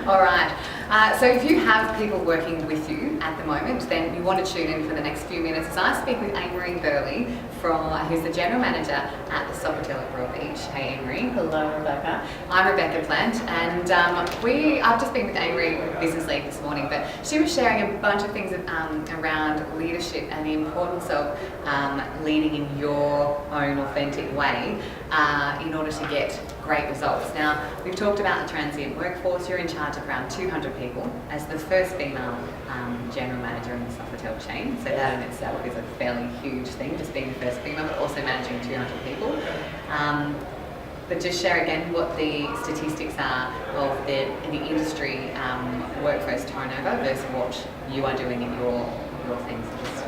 All right. So if you have people working with you at the moment, then you want to tune in for the next few minutes as I speak with Amery Burleigh, who's the General Manager at the Sofitel Broadbeach. Hey, Amery. Hello, Rebecca. I'm Rebecca Plant, and I've just been with Amery Business League this morning, but she was sharing a bunch of things around leadership and the importance of leading in your own authentic way in order to get great results. Now, we've talked about the transient workforce. You're in charge of around 200 people as the first female general manager in the Sofitel chain. So that in itself is a fairly huge thing, just being the first female, but also managing 200 people. But just share again what the statistics are of the industry workforce turnover versus what you are doing in your things.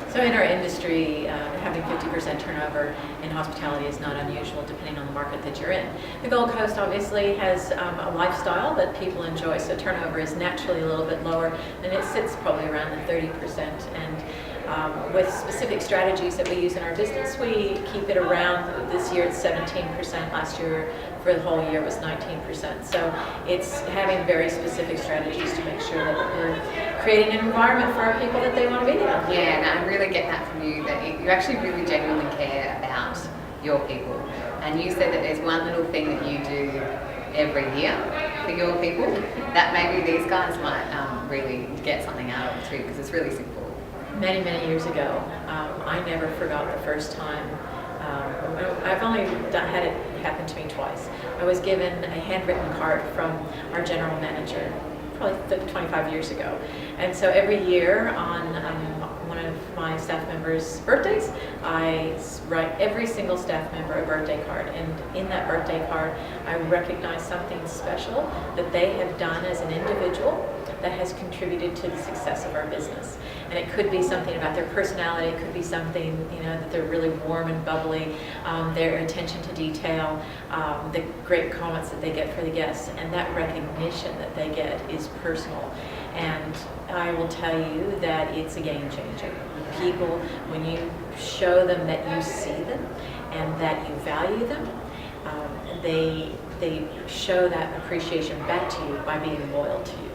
So in our industry, having 50% turnover in hospitality is not unusual depending on the market that you're in. The Gold Coast obviously has a lifestyle that people enjoy, so turnover is naturally a little bit lower, and it sits probably around the 30%. And with specific strategies that we use in our business, we keep it around, this year it's 17%, last year for the whole year was 19%. So it's having very specific strategies to make sure that we're creating an environment for our people that they want to be there. Yeah, and I really get that from you, that you actually really genuinely care about your people. And you said that there's one little thing that you do every year for your people that maybe these guys might really get something out of too, because it's really simple. Many, many years ago, I never forgot the first time. I've only had it happen to me twice. I was given a handwritten card from our general manager, probably 25 years ago. And so every year on one of my staff members' birthdays, I write every single staff member a birthday card. And in that birthday card, I recognize something special that they have done as an individual that has contributed to the success of our business. And it could be something about their personality, it could be something, that they're really warm and bubbly, their attention to detail, the great comments that they get for the guests, and that recognition that they get is personal. And I will tell you that it's a game changer. People, when you show them that you see them and that you value them, they show that appreciation back to you by being loyal to you.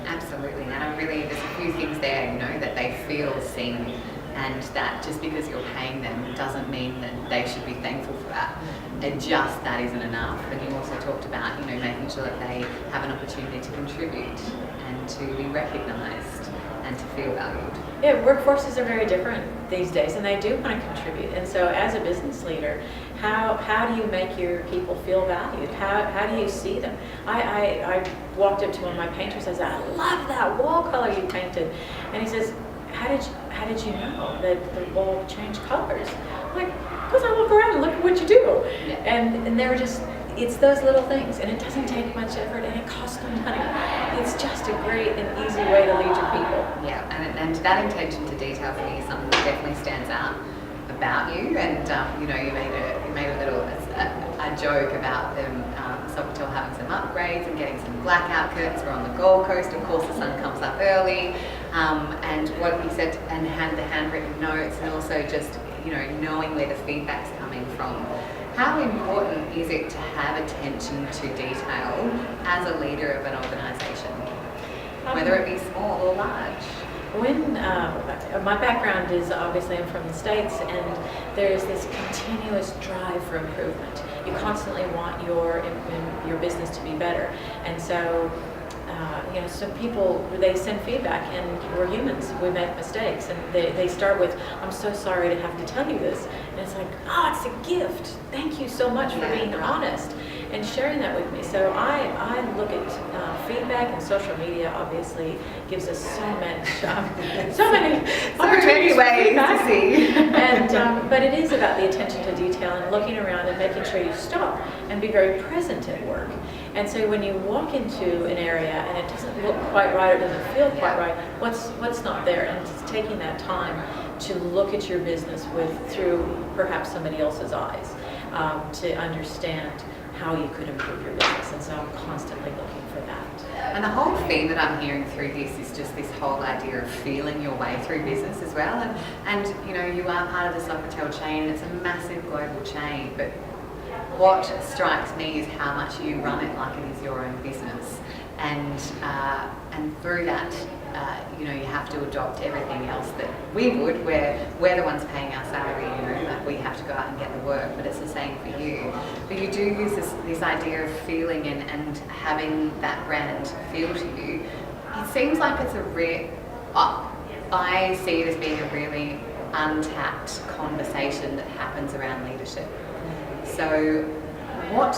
Absolutely, and there's a few things there, that they feel seen, and that just because you're paying them doesn't mean that they should be thankful for that. And just that isn't enough. And you also talked about, making sure that they have an opportunity to contribute and to be recognised and to feel valued. Yeah, workforces are very different these days, and they do want to contribute. And so as a business leader, how do you make your people feel valued? How do you see them? I walked up to one of my painters and said, I love that wall color you painted. And he says, how did you know that the wall changed colors? I'm like, because I look around and look at what you do. Yeah. And they were just, it's those little things, and it doesn't take much effort, and it costs no money. It's just a great and easy way to lead your people. Yeah, and that attention to detail for me is something that definitely stands out about you. And you made a little a joke about them Sofitel having some upgrades and getting some blackout curtains. We're on the Gold Coast, of course the sun comes up early, and what you said, and the handwritten notes, and also just knowing where the feedback's coming from. How important is it to have attention to detail as a leader of an organisation, whether it be small or large? When my background is, obviously I'm from the States, and there's this continuous drive for improvement. You constantly want your business to be better, and so some people, they send feedback, and we're humans, we make mistakes, and they start with, I'm so sorry to have to tell you this, and it's like, oh, it's a gift, thank you so much for being honest and sharing that with me. So I look at feedback, and social media obviously gives us so many ways to see. And but it is about the attention to detail and looking around and making sure you stop and be very present at work. And so when you walk into an area and it doesn't look quite right or doesn't feel quite right, what's not there? And it's taking that time to look at your business through perhaps somebody else's eyes, to understand how you could improve your business. And so I'm constantly looking for that. And the whole theme that I'm hearing through this is just this whole idea of feeling your way through business as well. And you are part of the Sofitel chain, and it's a massive global chain, but what strikes me is how much you run it like it is your own business. And and through that, you know, you have to adopt everything else that we would, where we're the ones paying our salary, you know, like we have to go out and get the work, but it's the same for you. But you do use this idea of feeling and having that brand feel to you. It seems like it's I see it as being a really untapped conversation that happens around leadership. So what,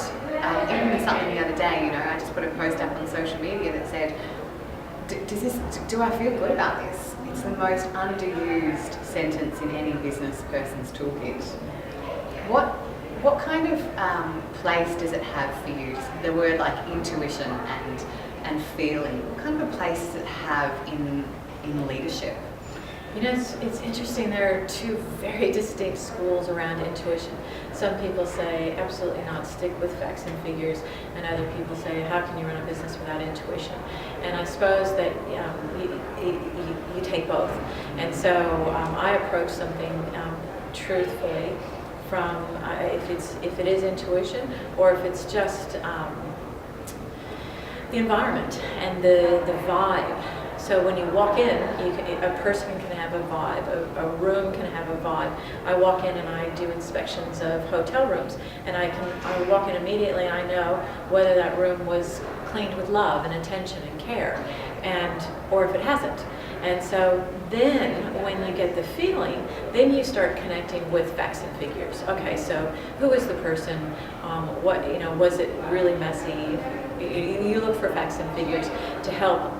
even something the other day, you know, I just put a post up on social media that said, do I feel good about this? It's the most underused sentence in any business person's toolkit. What kind of place does it have for you? The word like intuition and feeling. What kind of a place does it have in leadership? You know, it's interesting. There are two very distinct schools around intuition. Some people say, absolutely not, stick with facts and figures, and other people say, how can you run a business without intuition? And I suppose that you take both. And so I approach something truthfully from if it is intuition, or if it's just the environment and the vibe. So when you walk in, a person can have a vibe, a room can have a vibe. I walk in and I do inspections of hotel rooms, and I walk in immediately and I know whether that room was cleaned with love and attention and care, or if it hasn't. And so then when you get the feeling, then you start connecting with facts and figures. Okay, so who is the person? Was it really messy? You look for facts and figures to help,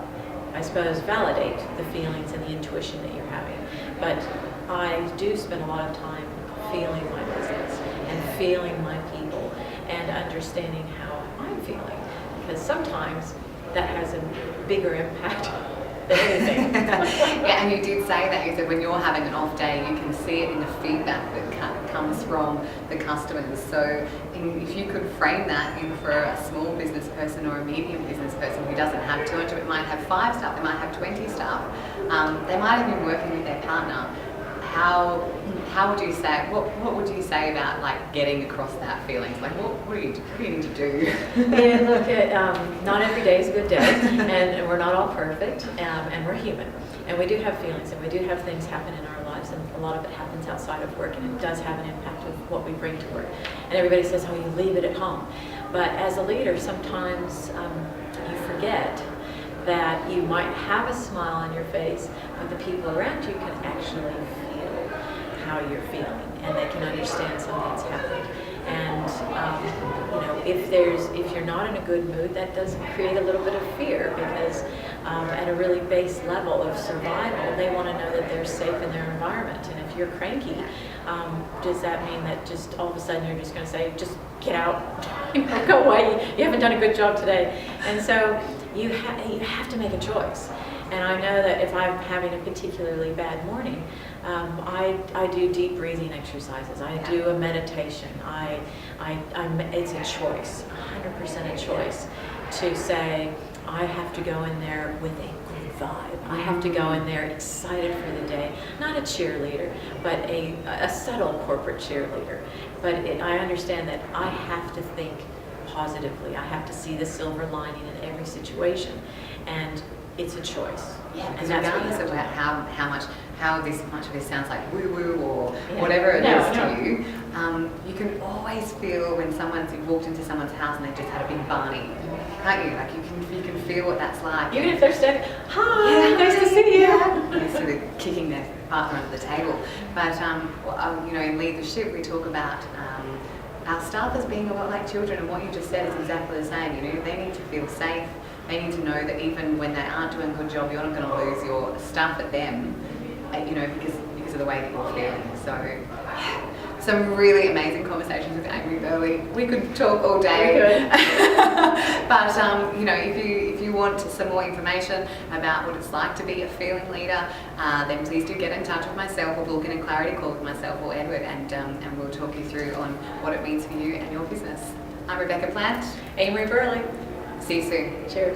I suppose, validate the feelings and the intuition that you're having. But I do spend a lot of time feeling my business and feeling my people and understanding how I'm feeling, because sometimes that has a bigger impact than anything. Yeah, and you did say that. You said when you're having an off day, you can see it in the feedback that comes from the customers. So if you could frame that in for a small business person or a medium business person who doesn't have 200, it might have 5 staff, they might have 20 staff. They might have been working with their partner. How would you say, what would you say about like getting across that feeling? Like what do you need to do? Yeah, look, not every day is a good day, and we're not all perfect, and we're human, and we do have feelings, and we do have things happen in our lives, and a lot of it happens outside of work, and it does have an impact of what we bring to work. And everybody says, oh, you leave it at home. But as a leader, sometimes you forget that you might have a smile on your face, but the people around you can actually feel how you're feeling, and they can understand something's happened. And if you're not in a good mood, that does create a little bit of fear, because at a really base level of survival, they want to know that they're safe in their environment. And if you're cranky, does that mean that just all of a sudden you're just going to say, just get out, go away, you haven't done a good job today? And so you have to make a choice. And I know that if I'm having a particularly bad morning, I do deep breathing exercises. I do a meditation. It's a choice, 100% a choice, to say I have to go in there with a good vibe. I have to go in there excited for the day. Not a cheerleader, but a subtle corporate cheerleader. But I understand that I have to think positively. I have to see the silver lining in every situation, and it's a choice. Yeah, because regardless of how much of this sounds like woo-woo or whatever it is to you, you can always feel when you've walked into someone's house and they've just had a big Barney, can't you? Like you can feel what that's like. Even if they're standing, hi, nice to see you. They're sort of kicking their partner under the table. But in leadership we talk about our staff as being a lot like children, and what you just said is exactly the same. They need to feel safe. They need to know that even when they aren't doing a good job, you're not going to lose your stuff at them, because of the way that you're feeling. So, some really amazing conversations with Amery Burleigh. We could talk all day. We could. But if you want some more information about what it's like to be a feeling leader, then please do get in touch with myself, or book in a clarity call with myself or Edward, and we'll talk you through on what it means for you and your business. I'm Rebecca Plant. Amery Burleigh. See you soon. Cheers.